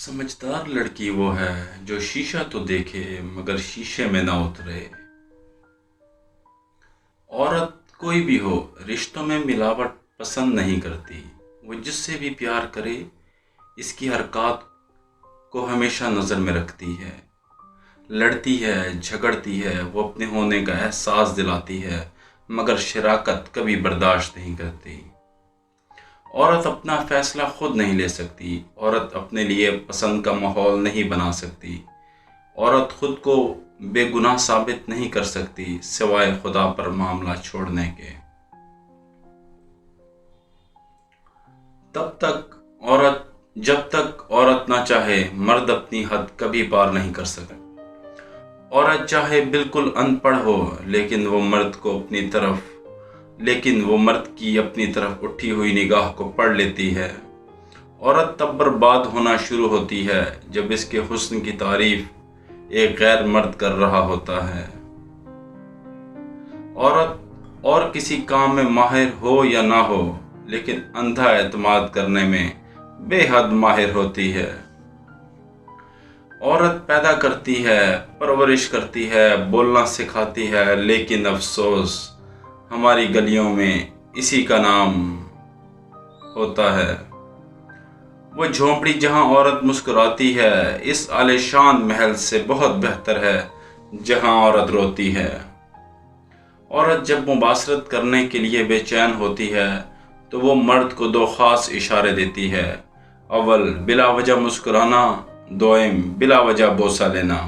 سمجھدار لڑکی وہ ہے جو شیشہ تو دیکھے مگر شیشے میں نہ اترے۔ عورت کوئی بھی ہو رشتوں میں ملاوٹ پسند نہیں کرتی۔ وہ جس سے بھی پیار کرے اس کی حرکات کو ہمیشہ نظر میں رکھتی ہے، لڑتی ہے، جھگڑتی ہے، وہ اپنے ہونے کا احساس دلاتی ہے مگر شراکت کبھی برداشت نہیں کرتی۔ عورت اپنا فیصلہ خود نہیں لے سکتی، عورت اپنے لیے پسند کا ماحول نہیں بنا سکتی، عورت خود کو بے گناہ ثابت نہیں کر سکتی سوائے خدا پر معاملہ چھوڑنے کے۔ جب تک عورت نہ چاہے مرد اپنی حد کبھی پار نہیں کر سکتا۔ عورت چاہے بالکل ان پڑھ ہو لیکن وہ مرد کی اپنی طرف اٹھی ہوئی نگاہ کو پڑھ لیتی ہے۔ عورت تب برباد ہونا شروع ہوتی ہے جب اس کے حسن کی تعریف ایک غیر مرد کر رہا ہوتا ہے۔ عورت اور کسی کام میں ماہر ہو یا نہ ہو لیکن اندھا اعتماد کرنے میں بے حد ماہر ہوتی ہے۔ عورت پیدا کرتی ہے، پرورش کرتی ہے، بولنا سکھاتی ہے، لیکن افسوس ہماری گلیوں میں اسی کا نام ہوتا ہے۔ وہ جھونپڑی جہاں عورت مسکراتی ہے اس عالیشان محل سے بہت بہتر ہے جہاں عورت روتی ہے۔ عورت جب مباشرت کرنے کے لیے بے چین ہوتی ہے تو وہ مرد کو دو خاص اشارے دیتی ہے: اول بلا وجہ مسکرانا، دوئم بلا وجہ بوسہ لینا۔